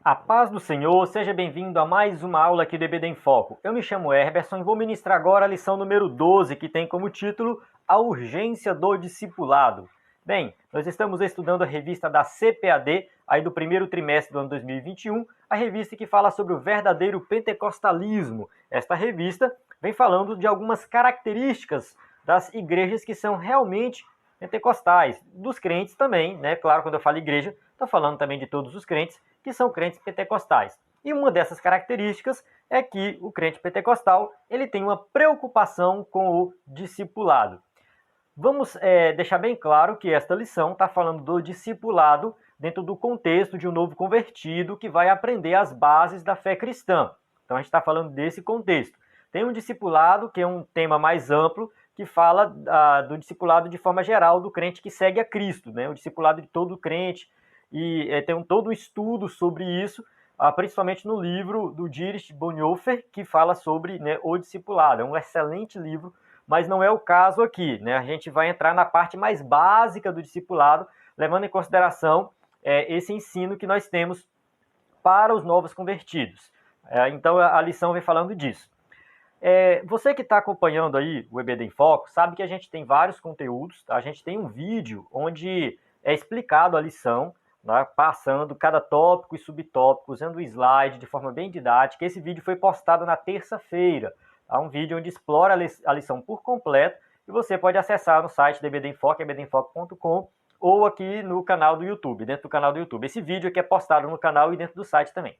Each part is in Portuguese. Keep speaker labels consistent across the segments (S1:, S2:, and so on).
S1: A paz do Senhor, seja bem-vindo a mais uma aula aqui do EBD em Foco. Eu me chamo Herberson e vou ministrar agora a lição número 12, que tem como título A Urgência do Discipulado. Bem, nós estamos estudando a revista da CPAD, aí do primeiro trimestre do ano 2021, a revista que fala sobre o verdadeiro pentecostalismo. Esta revista vem falando de algumas características das igrejas que são realmente pentecostais, dos crentes também, né? Claro, quando eu falo igreja, estou falando também de todos os crentes, que são crentes pentecostais. E uma dessas características é que o crente pentecostal ele tem uma preocupação com o discipulado. Vamos deixar bem claro que esta lição está falando do discipulado dentro do contexto de um novo convertido que vai aprender as bases da fé cristã. Então a gente está falando desse contexto. Tem um discipulado, que é um tema mais amplo, que fala do discipulado de forma geral do crente que segue a Cristo, né? O discipulado de todo crente, e tem todo um estudo sobre isso, principalmente no livro do Dietrich Bonhoeffer, que fala sobre, né, o discipulado. É um excelente livro, mas não é o caso aqui, né? A gente vai entrar na parte mais básica do discipulado, levando em consideração esse ensino que nós temos para os novos convertidos. Então a lição vem falando disso. Você que está acompanhando aí o EBD em Foco, sabe que a gente tem vários conteúdos, tá? A gente tem um vídeo onde é explicado a lição, né, passando cada tópico e subtópico, usando o slide de forma bem didática. Esse vídeo foi postado na terça-feira. Tá? Um vídeo onde explora a lição por completo e você pode acessar no site do EBD em Foco, ebdemfoco.com, ou aqui no canal do YouTube, dentro do canal do YouTube. Esse vídeo aqui é postado no canal e dentro do site também.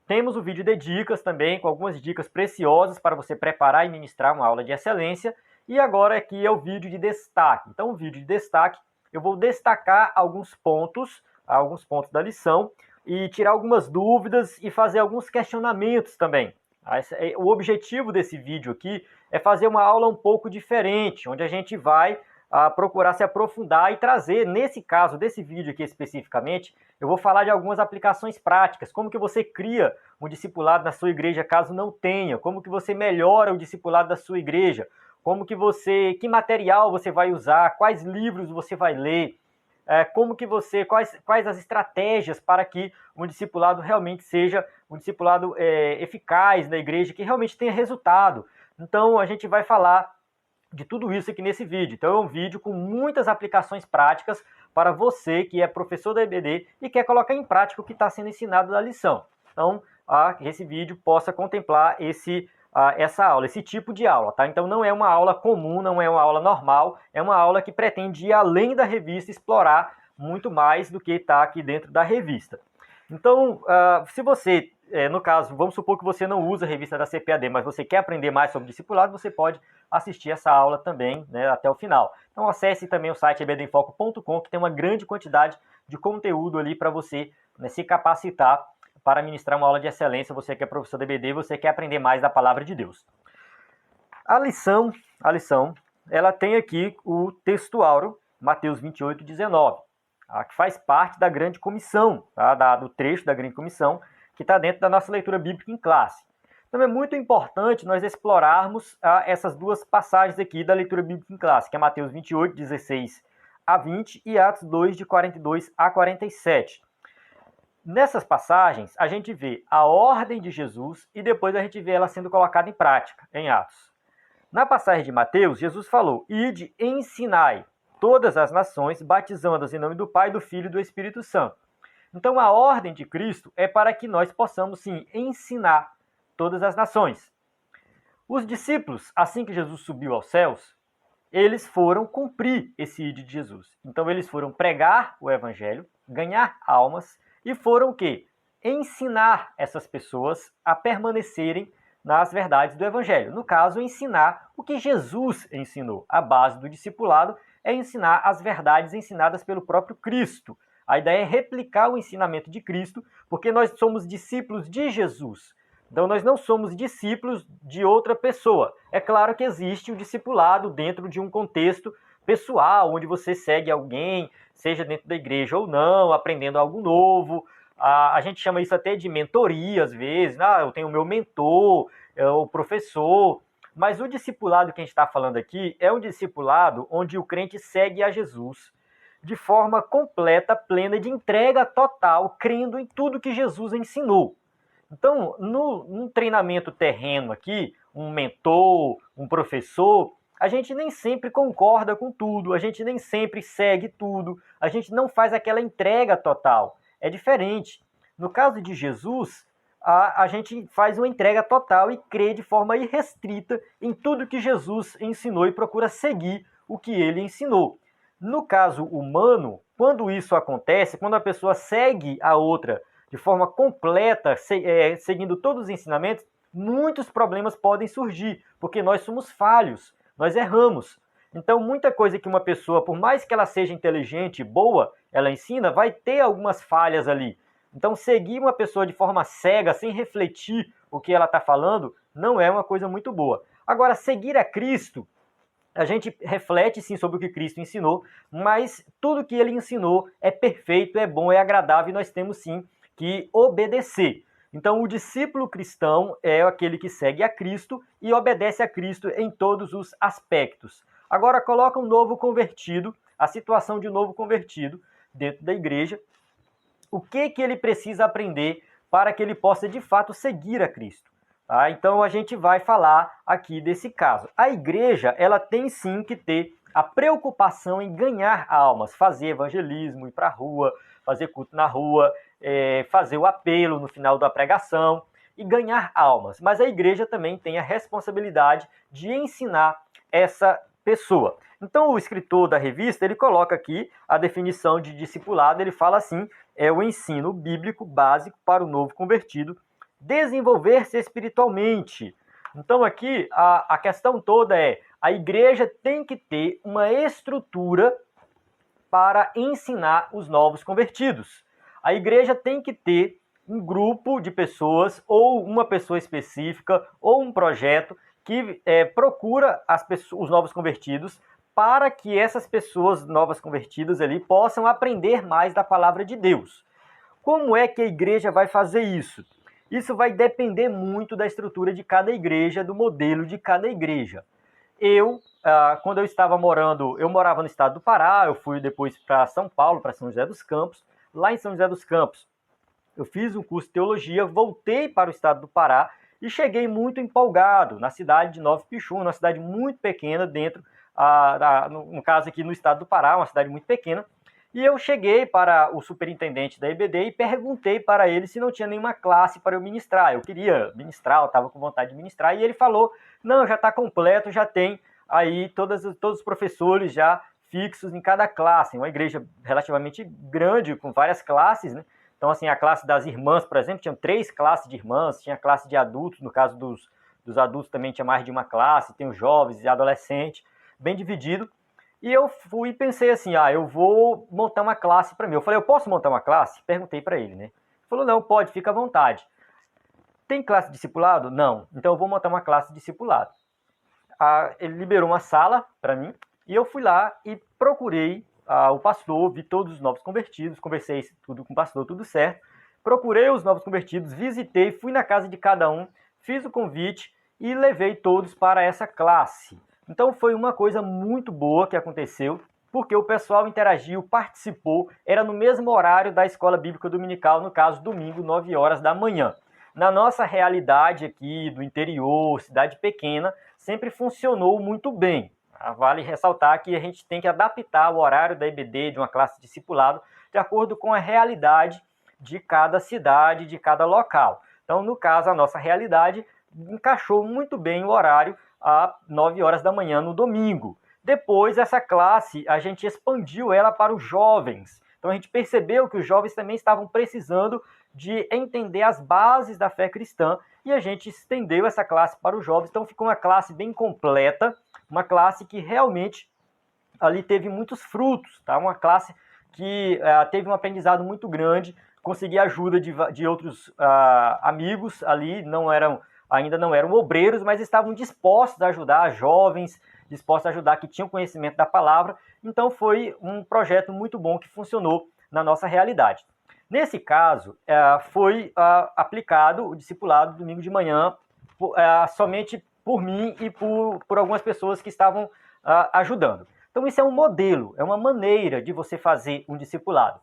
S1: Temos o vídeo de dicas também, com algumas dicas preciosas para você preparar e ministrar uma aula de excelência. E agora aqui é o vídeo de destaque. Então, o vídeo de destaque, eu vou destacar alguns pontos da lição e tirar algumas dúvidas e fazer alguns questionamentos também. O objetivo desse vídeo aqui é fazer uma aula um pouco diferente, onde a gente vai procurar se aprofundar e trazer, nesse caso desse vídeo aqui especificamente, eu vou falar de algumas aplicações práticas, como que você cria um discipulado na sua igreja caso não tenha, como que você melhora o discipulado da sua igreja, que material você vai usar, quais livros você vai ler, quais as estratégias para que um discipulado realmente seja um discipulado eficaz na igreja, que realmente tenha resultado. Então a gente vai falar de tudo isso aqui nesse vídeo. Então é um vídeo com muitas aplicações práticas para você que é professor da EBD e quer colocar em prática o que está sendo ensinado na lição. Então, esse vídeo possa contemplar essa aula, esse tipo de aula, tá? Então não é uma aula comum, não é uma aula normal, é uma aula que pretende ir além da revista, explorar muito mais do que está aqui dentro da revista. Então, se você, no caso, vamos supor que você não usa a revista da CPAD, mas você quer aprender mais sobre discipulado, você pode assistir essa aula também, né, até o final. Então acesse também o site ebdemfoco.com, que tem uma grande quantidade de conteúdo ali para você, né, se capacitar para ministrar uma aula de excelência. Você que é professor da EBD, você quer aprender mais da palavra de Deus. A lição, ela tem aqui o texto áureo, Mateus 28:19, que faz parte da grande comissão, tá, do trecho da grande comissão, que está dentro da nossa leitura bíblica em classe. Então é muito importante nós explorarmos essas duas passagens aqui da leitura bíblica em classe, que é Mateus 28:16-20 e Atos 2, de 42 a 47. Nessas passagens, a gente vê a ordem de Jesus e depois a gente vê ela sendo colocada em prática, em Atos. Na passagem de Mateus, Jesus falou: "Ide, ensinai todas as nações, batizando-as em nome do Pai, do Filho e do Espírito Santo." Então a ordem de Cristo é para que nós possamos, sim, ensinar todas as nações. Os discípulos, assim que Jesus subiu aos céus, eles foram cumprir esse ide de Jesus. Então eles foram pregar o evangelho, ganhar almas e foram o quê? Ensinar essas pessoas a permanecerem nas verdades do evangelho. No caso, ensinar o que Jesus ensinou. A base do discipulado é ensinar as verdades ensinadas pelo próprio Cristo. A ideia é replicar o ensinamento de Cristo, porque nós somos discípulos de Jesus. Então, nós não somos discípulos de outra pessoa. É claro que existe o discipulado dentro de um contexto pessoal, onde você segue alguém, seja dentro da igreja ou não, aprendendo algo novo. A gente chama isso até de mentoria, às vezes. Eu tenho o meu mentor, o professor. Mas o discipulado que a gente está falando aqui é um discipulado onde o crente segue a Jesus. de forma completa, plena, de entrega total, crendo em tudo que Jesus ensinou. Então, num treinamento terreno aqui, um mentor, um professor, a gente nem sempre concorda com tudo, a gente nem sempre segue tudo, a gente não faz aquela entrega total. É diferente. No caso de Jesus, a gente faz uma entrega total e crê de forma irrestrita em tudo que Jesus ensinou e procura seguir o que ele ensinou. No caso humano, quando isso acontece, quando a pessoa segue a outra de forma completa, seguindo todos os ensinamentos, muitos problemas podem surgir, porque nós somos falhos, nós erramos. Então, muita coisa que uma pessoa, por mais que ela seja inteligente, boa, ela ensina, vai ter algumas falhas ali. Então, seguir uma pessoa de forma cega, sem refletir o que ela está falando, não é uma coisa muito boa. Agora, seguir a Cristo, a gente reflete sim sobre o que Cristo ensinou, mas tudo que ele ensinou é perfeito, é bom, é agradável e nós temos sim que obedecer. Então, o discípulo cristão é aquele que segue a Cristo e obedece a Cristo em todos os aspectos. Agora, coloca um novo convertido, a situação de um novo convertido dentro da igreja. O que ele precisa aprender para que ele possa, de fato, seguir a Cristo? Tá? Então, a gente vai falar aqui desse caso. A igreja, ela tem sim que ter a preocupação em ganhar almas, fazer evangelismo, ir para a rua, fazer culto na rua, fazer o apelo no final da pregação e ganhar almas. Mas a igreja também tem a responsabilidade de ensinar essa pessoa. Então, o escritor da revista, ele coloca aqui a definição de discipulado, ele fala assim, é o ensino bíblico básico para o novo convertido, desenvolver-se espiritualmente. Então, aqui, a questão toda é, a igreja tem que ter uma estrutura para ensinar os novos convertidos. A igreja tem que ter um grupo de pessoas, ou uma pessoa específica, ou um projeto que procura os novos convertidos para que essas pessoas novas convertidas ali possam aprender mais da palavra de Deus. Como é que a igreja vai fazer isso? Isso vai depender muito da estrutura de cada igreja, do modelo de cada igreja. Quando eu estava morando, eu morava no estado do Pará, eu fui depois para São Paulo, para São José dos Campos. Lá em São José dos Campos, eu fiz um curso de teologia, voltei para o estado do Pará e cheguei muito empolgado na cidade de Nova Ipixuna, uma cidade muito pequena dentro, no caso aqui no estado do Pará, uma cidade muito pequena. E eu cheguei para o superintendente da EBD e perguntei para ele se não tinha nenhuma classe para eu ministrar. Eu queria ministrar, eu estava com vontade de ministrar, e ele falou, não, já está completo, já tem aí todos os professores já fixos em cada classe. Uma igreja relativamente grande, com várias classes, né? Então, assim, a classe das irmãs, por exemplo, tinha 3 classes de irmãs, tinha a classe de adultos, no caso dos adultos também tinha mais de uma classe, tem os jovens e adolescentes, bem dividido. E eu fui e pensei assim, eu vou montar uma classe para mim. Eu falei, eu posso montar uma classe? Perguntei para ele, né? Ele falou, não, pode, fica à vontade. Tem classe de discipulado? Não. Então eu vou montar uma classe de discipulado. Ele liberou uma sala para mim e eu fui lá e procurei o pastor, vi todos os novos convertidos, conversei tudo com o pastor, tudo certo. Procurei os novos convertidos, visitei, fui na casa de cada um, fiz o convite e levei todos para essa classe. Então foi uma coisa muito boa que aconteceu, porque o pessoal interagiu, participou, era no mesmo horário da escola bíblica dominical, no caso domingo, 9 horas da manhã. Na nossa realidade aqui do interior, cidade pequena, sempre funcionou muito bem. Vale ressaltar que a gente tem que adaptar o horário da EBD, de uma classe de discipulado, de acordo com a realidade de cada cidade, de cada local. Então, no caso, a nossa realidade encaixou muito bem o horário às 9 horas da manhã no domingo. Depois, essa classe, a gente expandiu ela para os jovens. Então, a gente percebeu que os jovens também estavam precisando de entender as bases da fé cristã e a gente estendeu essa classe para os jovens. Então, ficou uma classe bem completa, uma classe que realmente ali teve muitos frutos, tá? Uma classe que teve um aprendizado muito grande, consegui a ajuda de outros amigos ali, ainda não eram obreiros, mas estavam dispostos a ajudar jovens, dispostos a ajudar que tinham conhecimento da palavra. Então foi um projeto muito bom que funcionou na nossa realidade. Nesse caso, foi aplicado o discipulado domingo de manhã somente por mim e por algumas pessoas que estavam ajudando. Então isso é um modelo, é uma maneira de você fazer um discipulado.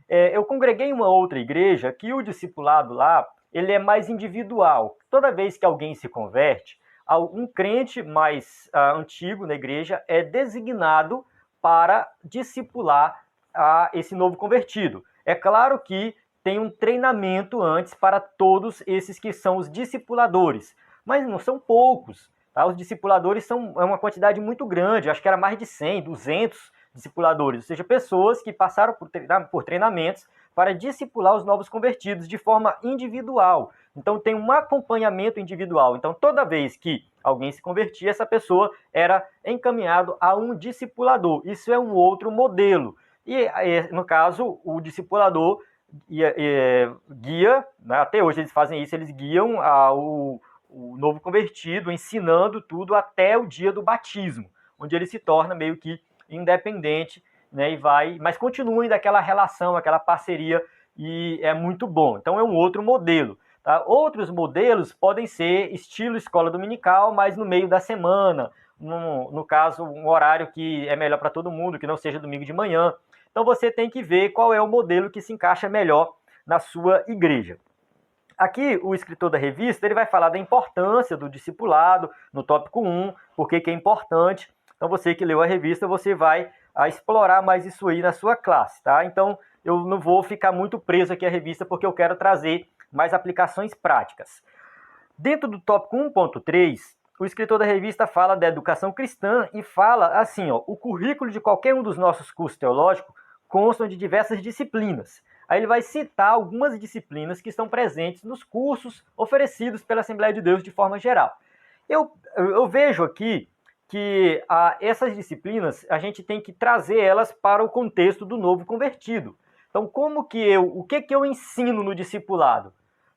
S1: Eu congreguei em uma outra igreja que o discipulado lá, ele é mais individual. Toda vez que alguém se converte, um crente mais antigo na igreja é designado para discipular esse novo convertido. É claro que tem um treinamento antes para todos esses que são os discipuladores, mas não são poucos. Tá? Os discipuladores é uma quantidade muito grande, acho que era mais de 100, 200 discipuladores, ou seja, pessoas que passaram por treinamentos para discipular os novos convertidos de forma individual. Então tem um acompanhamento individual. Então toda vez que alguém se convertia, essa pessoa era encaminhado a um discipulador. Isso é um outro modelo. E no caso, o discipulador guia, né, até hoje eles fazem isso, eles guiam o novo convertido, ensinando tudo até o dia do batismo, onde ele se torna meio que independente, né, mas continua ainda aquela relação, aquela parceria, e é muito bom. Então é um outro modelo. Tá? Outros modelos podem ser estilo escola dominical, mas no meio da semana, no caso, um horário que é melhor para todo mundo, que não seja domingo de manhã. Então você tem que ver qual é o modelo que se encaixa melhor na sua igreja. Aqui, o escritor da revista, ele vai falar da importância do discipulado no tópico 1, por que é importante. Então, você que leu a revista, você vai explorar mais isso aí na sua classe, tá? Então, eu não vou ficar muito preso aqui à revista, porque eu quero trazer mais aplicações práticas. Dentro do tópico 1.3, o escritor da revista fala da educação cristã e fala assim, ó, o currículo de qualquer um dos nossos cursos teológicos constam de diversas disciplinas. Aí ele vai citar algumas disciplinas que estão presentes nos cursos oferecidos pela Assembleia de Deus de forma geral. Eu vejo aqui que essas disciplinas, a gente tem que trazer elas para o contexto do novo convertido. Então, o que eu ensino no discipulado?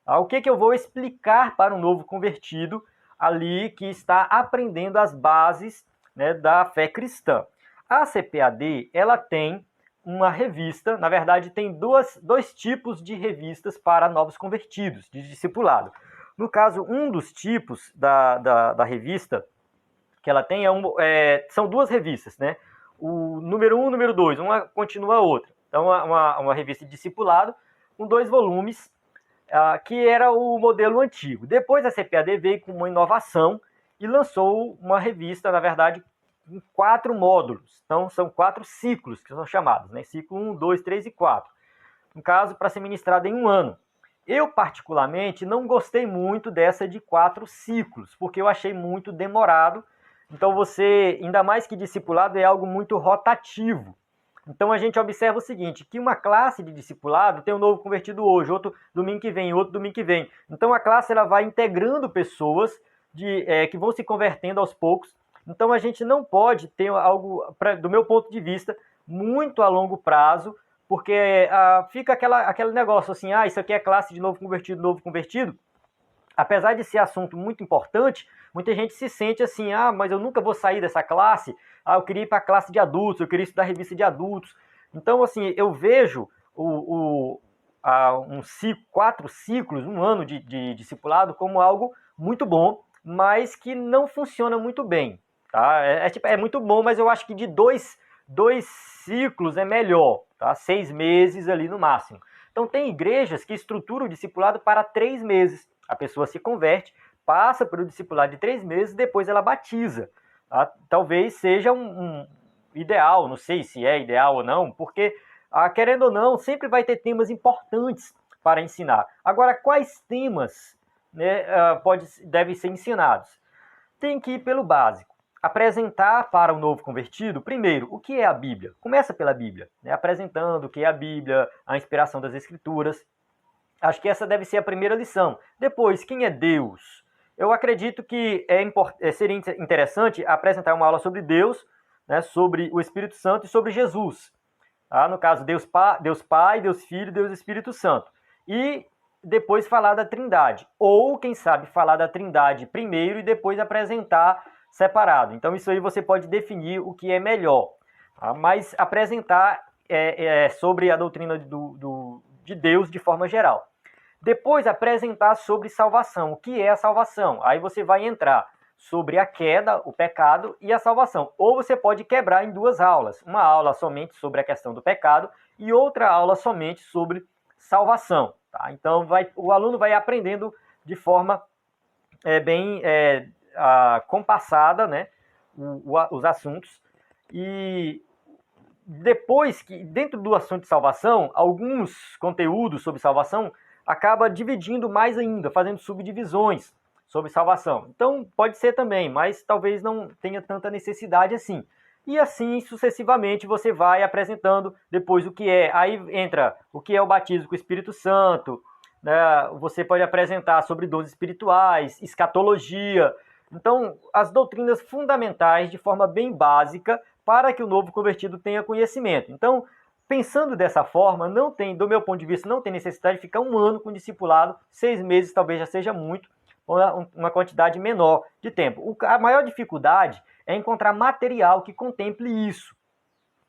S1: O que eu vou explicar para um novo convertido ali que está aprendendo as bases, né, da fé cristã? A CPAD, ela tem uma revista, na verdade tem dois tipos de revistas para novos convertidos, de discipulado. No caso, um dos tipos da revista que ela tem são duas revistas, né? O número 1 e o número 2, uma continua a outra. Então, uma revista de discipulado com 2 volumes, que era o modelo antigo. Depois a CPAD veio com uma inovação e lançou uma revista, na verdade, em 4 módulos. Então, são 4 ciclos que são chamados, né? Ciclo 1, 2, 3 e 4. No caso, para ser ministrado em um ano. Eu, particularmente, não gostei muito dessa de 4 ciclos, porque eu achei muito demorado. Então, ainda mais que discipulado, é algo muito rotativo. Então, a gente observa o seguinte, que uma classe de discipulado tem um novo convertido hoje, outro domingo que vem, outro domingo que vem. Então, a classe ela vai integrando pessoas que vão se convertendo aos poucos. Então, a gente não pode ter algo, do meu ponto de vista, muito a longo prazo, porque fica aquele negócio assim, isso aqui é classe de novo convertido. Apesar de ser assunto muito importante, muita gente se sente assim, mas eu nunca vou sair dessa classe, eu queria ir para a classe de adultos, eu queria estudar revista de adultos. Então, assim, eu vejo 4 ciclos, um ano de discipulado como algo muito bom, mas que não funciona muito bem. Tá? É muito bom, mas eu acho que de dois ciclos é melhor, tá? 6 meses ali no máximo. Então tem igrejas que estruturam o discipulado para 3 meses. A pessoa se converte, passa pelo discipulado de 3 meses, depois ela batiza. Tá? Talvez seja um ideal, não sei se é ideal ou não, porque, querendo ou não, sempre vai ter temas importantes para ensinar. Agora, quais temas, né, devem ser ensinados? Tem que ir pelo básico. Apresentar para o novo convertido, primeiro, o que é a Bíblia? Começa pela Bíblia, né? Apresentando o que é a Bíblia, a inspiração das Escrituras. Acho que essa deve ser a primeira lição. Depois, quem é Deus? Eu acredito que seria interessante apresentar uma aula sobre Deus, né, sobre o Espírito Santo e sobre Jesus. Tá? No caso, Deus Pai, Deus Filho, Deus Espírito Santo. E depois falar da Trindade. Ou, quem sabe, falar da Trindade primeiro e depois apresentar separado. Então, isso aí você pode definir o que é melhor. Tá? Mas apresentar sobre a doutrina de Deus de forma geral. Depois, apresentar sobre salvação. O que é a salvação? Aí você vai entrar sobre a queda, o pecado e a salvação. Ou você pode quebrar em duas aulas. Uma aula somente sobre a questão do pecado e outra aula somente sobre salvação. Tá? Então o aluno vai aprendendo de forma bem compassada, né, os assuntos. E depois que, dentro do assunto de salvação, alguns conteúdos sobre salvação acaba dividindo mais ainda, fazendo subdivisões sobre salvação. Então, pode ser também, mas talvez não tenha tanta necessidade assim. E assim, sucessivamente, você vai apresentando depois o que é. Aí entra o que é o batismo com o Espírito Santo, né? Você pode apresentar sobre dons espirituais, escatologia. Então, as doutrinas fundamentais de forma bem básica para que o novo convertido tenha conhecimento. Então, pensando dessa forma, não tem, do meu ponto de vista, não tem necessidade de ficar um ano com discipulado, 6 meses talvez já seja muito, uma quantidade menor de tempo. A maior dificuldade é encontrar material que contemple isso.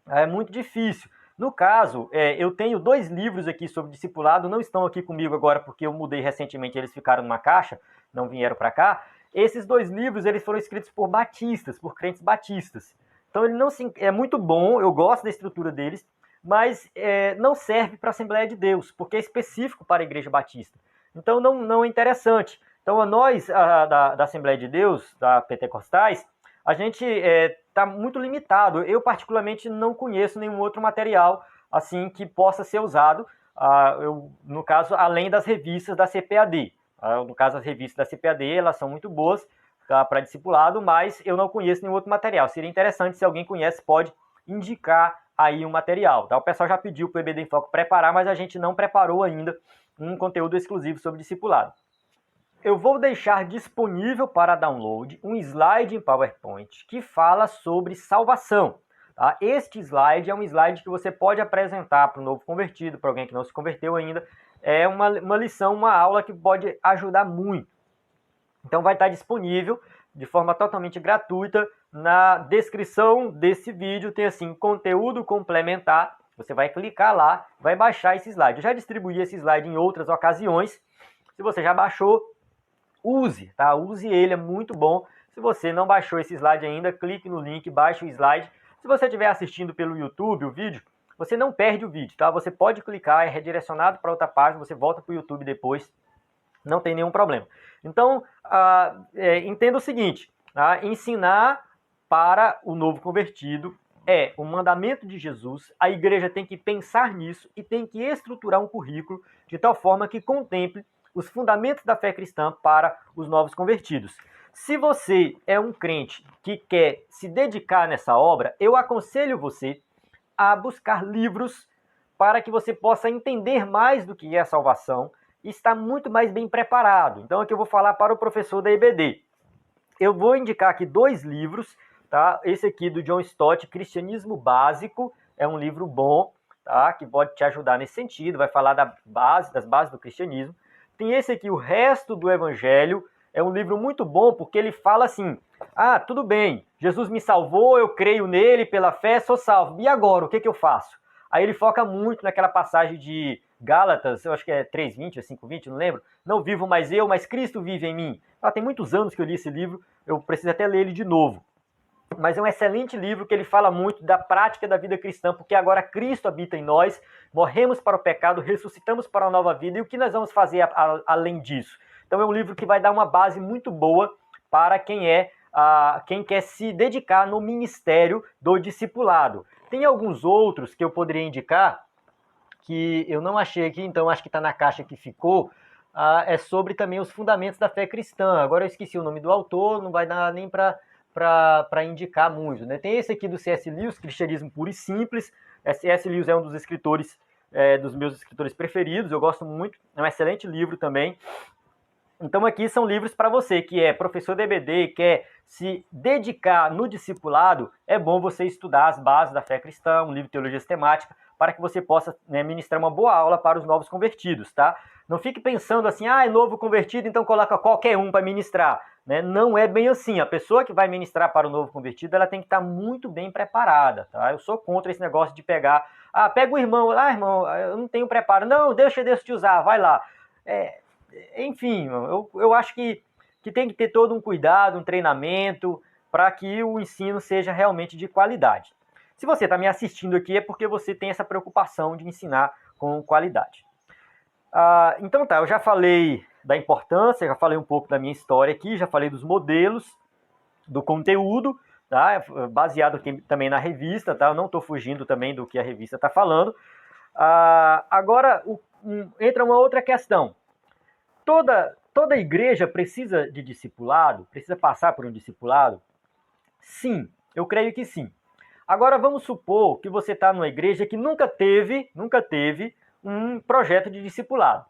S1: É muito difícil. No caso, eu tenho 2 livros aqui sobre discipulado, não estão aqui comigo agora porque eu mudei recentemente, eles ficaram numa caixa, não vieram para cá. Esses 2 livros eles foram escritos por batistas, por crentes batistas. Então ele não é muito bom, eu gosto da estrutura deles, mas não serve para a Assembleia de Deus, porque é específico para a Igreja Batista. Então não é interessante. Então nós, da Assembleia de Deus, da Pentecostais, a gente está muito limitado. Eu particularmente não conheço nenhum outro material assim que possa ser usado, no caso, além das revistas da CPAD. No caso, as revistas da CPAD, elas são muito boas, tá, para discipulado, mas eu não conheço nenhum outro material. Seria interessante, se alguém conhece, pode indicar aí um material. Tá? O pessoal já pediu para o EBD em Foco preparar, mas a gente não preparou ainda um conteúdo exclusivo sobre discipulado. Eu vou deixar disponível para download um slide em PowerPoint que fala sobre salvação. Tá? Este slide é um slide que você pode apresentar para o novo convertido, para alguém que não se converteu ainda. É uma lição, uma aula que pode ajudar muito. Então vai estar disponível de forma totalmente gratuita. Na descrição desse vídeo tem assim, conteúdo complementar. Você vai clicar lá, vai baixar esse slide. Eu já distribuí esse slide em outras ocasiões. Se você já baixou, use, tá? Use ele, é muito bom. Se você não baixou esse slide ainda, clique no link, baixe o slide. Se você estiver assistindo pelo YouTube o vídeo, você não perde o vídeo, tá? Você pode clicar, é redirecionado para outra página, você volta para o YouTube depois, não tem nenhum problema. Então, entenda o seguinte, tá? Ensinar para o novo convertido é um mandamento de Jesus, a igreja tem que pensar nisso e tem que estruturar um currículo de tal forma que contemple os fundamentos da fé cristã para os novos convertidos. Se você é um crente que quer se dedicar nessa obra, eu aconselho você a buscar livros para que você possa entender mais do que é a salvação e estar muito mais bem preparado. Então aqui eu vou falar para o professor da EBD. Eu vou indicar aqui 2 livros, tá? Esse aqui do John Stott, Cristianismo Básico, é um livro bom, tá? Que pode te ajudar nesse sentido, vai falar das bases do cristianismo. Tem esse aqui, O Resto do Evangelho, é um livro muito bom porque ele fala assim, tudo bem, Jesus me salvou, eu creio nele, pela fé, sou salvo. E agora, o que eu faço? Aí ele foca muito naquela passagem de Gálatas, eu acho que é 3:20 ou 5:20, não lembro. Não vivo mais eu, mas Cristo vive em mim. Tem muitos anos que eu li esse livro, eu preciso até ler ele de novo. Mas é um excelente livro que ele fala muito da prática da vida cristã, porque agora Cristo habita em nós, morremos para o pecado, ressuscitamos para a nova vida, e o que nós vamos fazer além disso? Então é um livro que vai dar uma base muito boa para quem quer se dedicar no ministério do discipulado. Tem alguns outros que eu poderia indicar, que eu não achei aqui, então acho que está na caixa que ficou, é sobre também os fundamentos da fé cristã. Agora eu esqueci o nome do autor, não vai dar nem para indicar muito, né? Tem esse aqui do C.S. Lewis, Cristianismo Puro e Simples. C.S. Lewis é um dos escritores, dos meus escritores preferidos, eu gosto muito, é um excelente livro também. Então aqui são livros para você que é professor de EBD, quer se dedicar no discipulado, é bom você estudar as bases da fé cristã, um livro de teologia sistemática, para que você possa, né, ministrar uma boa aula para os novos convertidos, tá? Não fique pensando assim, é novo convertido, então coloca qualquer um para ministrar. Né? Não é bem assim. A pessoa que vai ministrar para o novo convertido, ela tem que estar muito bem preparada, tá? Eu sou contra esse negócio de pegar, pega o irmão, irmão, eu não tenho preparo. Não, deixa te usar, vai lá. Enfim, eu acho que que tem que ter todo um cuidado, um treinamento, para que o ensino seja realmente de qualidade. Se você está me assistindo aqui é porque você tem essa preocupação de ensinar com qualidade. Então tá, eu já falei da importância, já falei um pouco da minha história aqui, já falei dos modelos, do conteúdo, tá? Baseado aqui também na revista, tá? Eu não estou fugindo também do que a revista está falando. Agora entra uma outra questão. Toda igreja precisa de discipulado? Precisa passar por um discipulado? Sim, eu creio que sim. Agora vamos supor que você está numa igreja que nunca teve um projeto de discipulado.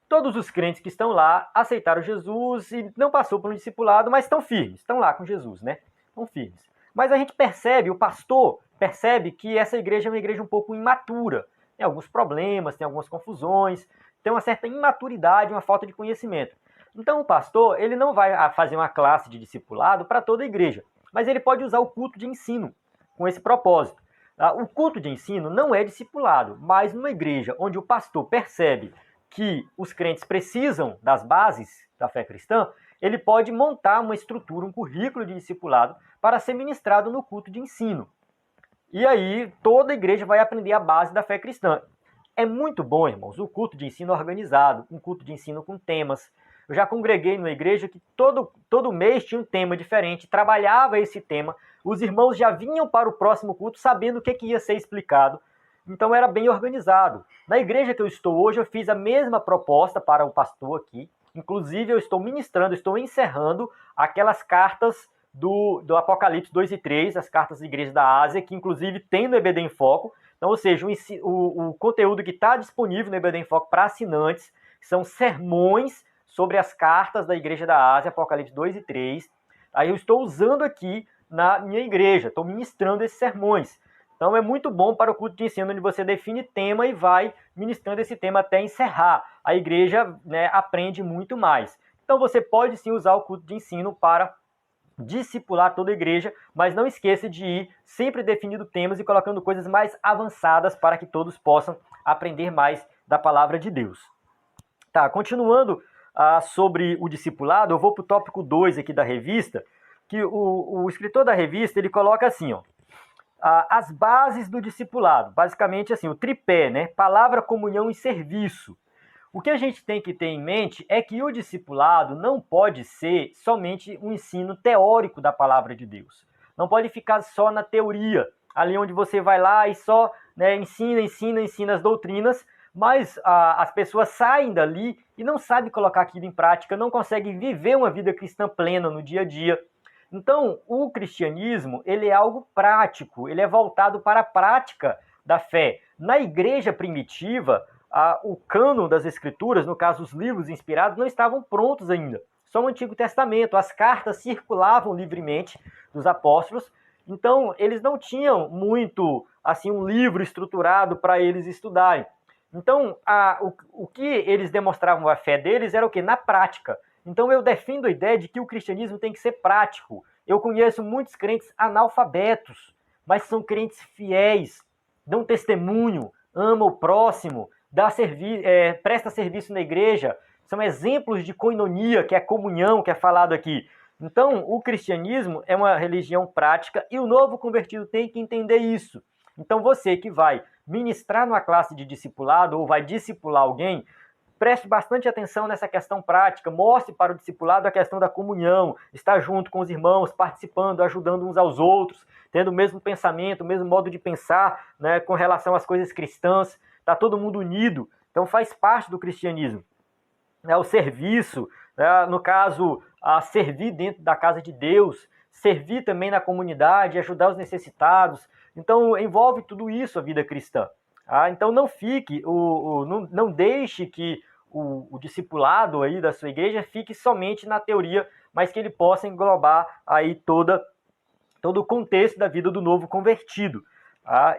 S1: Todos os crentes que estão lá aceitaram Jesus e não passou por um discipulado, mas estão firmes, estão lá com Jesus, né? Estão firmes. Mas a gente percebe, o pastor percebe que essa igreja é uma igreja um pouco imatura. Tem alguns problemas, tem algumas confusões, tem uma certa imaturidade, uma falta de conhecimento. Então o pastor, ele não vai fazer uma classe de discipulado para toda a igreja, mas ele pode usar o culto de ensino com esse propósito. O culto de ensino não é discipulado, mas numa igreja onde o pastor percebe que os crentes precisam das bases da fé cristã, ele pode montar uma estrutura, um currículo de discipulado para ser ministrado no culto de ensino. E aí toda a igreja vai aprender a base da fé cristã. É muito bom, irmãos, o culto de ensino organizado, um culto de ensino com temas. Eu já congreguei numa igreja que todo mês tinha um tema diferente, trabalhava esse tema, os irmãos já vinham para o próximo culto sabendo o que ia ser explicado. Então era bem organizado. Na igreja que eu estou hoje, eu fiz a mesma proposta para o pastor aqui. Inclusive, eu estou ministrando, estou encerrando aquelas cartas do Apocalipse 2 e 3, as cartas da igreja da Ásia, que inclusive tem no EBD em Foco. Então, ou seja, o conteúdo que está disponível no EBD em Foco para assinantes são sermões sobre as cartas da igreja da Ásia, Apocalipse 2 e 3. Aí eu estou usando aqui na minha igreja, estou ministrando esses sermões. Então é muito bom para o culto de ensino, onde você define tema e vai ministrando esse tema até encerrar. A igreja, né, aprende muito mais. Então você pode sim usar o culto de ensino para discipular toda a igreja, mas não esqueça de ir sempre definindo temas e colocando coisas mais avançadas para que todos possam aprender mais da palavra de Deus. Tá, continuando sobre o discipulado, eu vou para o tópico 2 aqui da revista, que o escritor da revista, ele coloca assim, ó, as bases do discipulado, basicamente assim, o tripé, né? Palavra, comunhão e serviço. O que a gente tem que ter em mente é que o discipulado não pode ser somente um ensino teórico da palavra de Deus. Não pode ficar só na teoria, ali onde você vai lá e só, né, ensina as doutrinas, mas as pessoas saem dali e não sabem colocar aquilo em prática, não conseguem viver uma vida cristã plena no dia a dia. Então, o cristianismo, ele é algo prático, ele é voltado para a prática da fé. Na igreja primitiva, o cânon das escrituras, no caso os livros inspirados, não estavam prontos ainda. Só o Antigo Testamento, as cartas circulavam livremente dos apóstolos, então eles não tinham muito assim um livro estruturado para eles estudarem. Então, o que eles demonstravam a fé deles era o quê? Na prática. Então eu defendo a ideia de que o cristianismo tem que ser prático. Eu conheço muitos crentes analfabetos, mas são crentes fiéis, dão testemunho, amam o próximo, presta serviço na igreja, são exemplos de koinonia, que é comunhão, que é falado aqui. Então, o cristianismo é uma religião prática e o novo convertido tem que entender isso. Então, você que vai ministrar numa classe de discipulado ou vai discipular alguém, preste bastante atenção nessa questão prática, mostre para o discipulado a questão da comunhão, estar junto com os irmãos, participando, ajudando uns aos outros, tendo o mesmo pensamento, o mesmo modo de pensar, né, com relação às coisas cristãs, está todo mundo unido, então faz parte do cristianismo. O serviço, no caso, servir dentro da casa de Deus, servir também na comunidade, ajudar os necessitados, então envolve tudo isso a vida cristã. Então não fique, não deixe que o discipulado aí da sua igreja fique somente na teoria, mas que ele possa englobar aí todo o contexto da vida do novo convertido.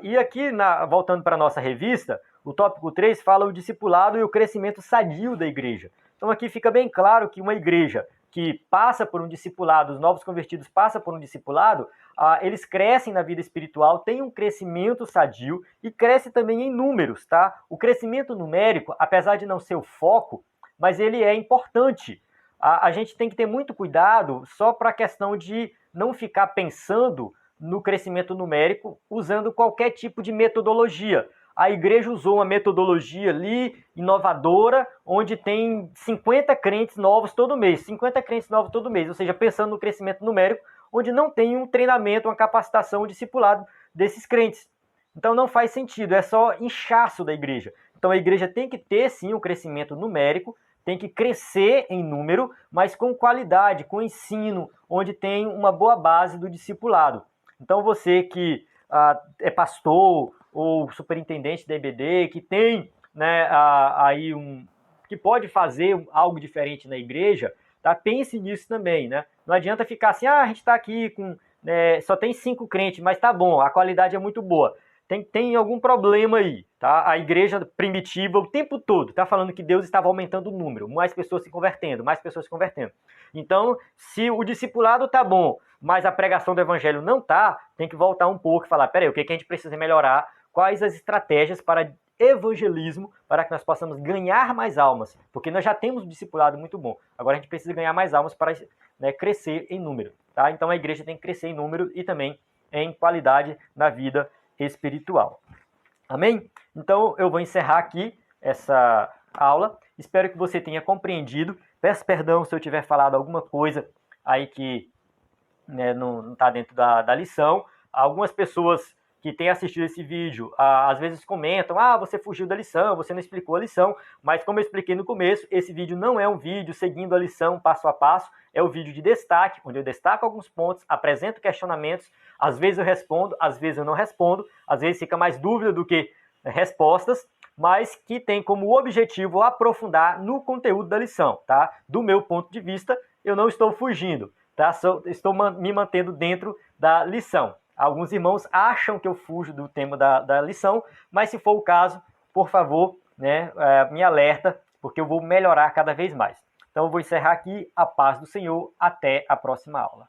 S1: E aqui, voltando para a nossa revista, o tópico 3 fala o discipulado e o crescimento sadio da igreja. Então aqui fica bem claro que uma igreja que passa por um discipulado, os novos convertidos passam por um discipulado, eles crescem na vida espiritual, têm um crescimento sadio e cresce também em números, tá? O crescimento numérico, apesar de não ser o foco, mas ele é importante. A gente tem que ter muito cuidado só para a questão de não ficar pensando no crescimento numérico usando qualquer tipo de metodologia. A igreja usou uma metodologia ali inovadora, onde tem 50 crentes novos todo mês, 50 crentes novos todo mês, ou seja, pensando no crescimento numérico, onde não tem um treinamento, uma capacitação, um discipulado desses crentes. Então não faz sentido, é só inchaço da igreja. Então a igreja tem que ter sim um crescimento numérico, tem que crescer em número, mas com qualidade, com ensino, onde tem uma boa base do discipulado. Então você que é pastor ou superintendente da EBD, que tem, né, aí que pode fazer algo diferente na igreja, tá? Pense nisso também, né? Não adianta ficar assim, a gente está aqui com só tem 5 crentes, mas tá bom, a qualidade é muito boa. Tem algum problema aí, tá? A igreja primitiva o tempo todo tá falando que Deus estava aumentando o número, mais pessoas se convertendo, mais pessoas se convertendo. Então, se o discipulado tá bom, mas a pregação do evangelho não tá, tem que voltar um pouco e falar, peraí, o que a gente precisa melhorar? Quais as estratégias para evangelismo para que nós possamos ganhar mais almas? Porque nós já temos um discipulado muito bom. Agora a gente precisa ganhar mais almas para, né, crescer em número, tá? Então a igreja tem que crescer em número e também em qualidade na vida espiritual. Amém? Então eu vou encerrar aqui essa aula. Espero que você tenha compreendido. Peço perdão se eu tiver falado alguma coisa aí que, né, não está dentro da lição. Algumas pessoas que têm assistido esse vídeo, às vezes comentam, você fugiu da lição, você não explicou a lição, mas como eu expliquei no começo, esse vídeo não é um vídeo seguindo a lição passo a passo, é o vídeo de destaque, onde eu destaco alguns pontos, apresento questionamentos, às vezes eu respondo, às vezes eu não respondo, às vezes fica mais dúvida do que respostas, mas que tem como objetivo aprofundar no conteúdo da lição, tá? Do meu ponto de vista, eu não estou fugindo, tá? Estou me mantendo dentro da lição. Alguns irmãos acham que eu fujo do tema da lição, mas se for o caso, por favor, né, me alerta, porque eu vou melhorar cada vez mais. Então eu vou encerrar aqui. A paz do Senhor. Até a próxima aula.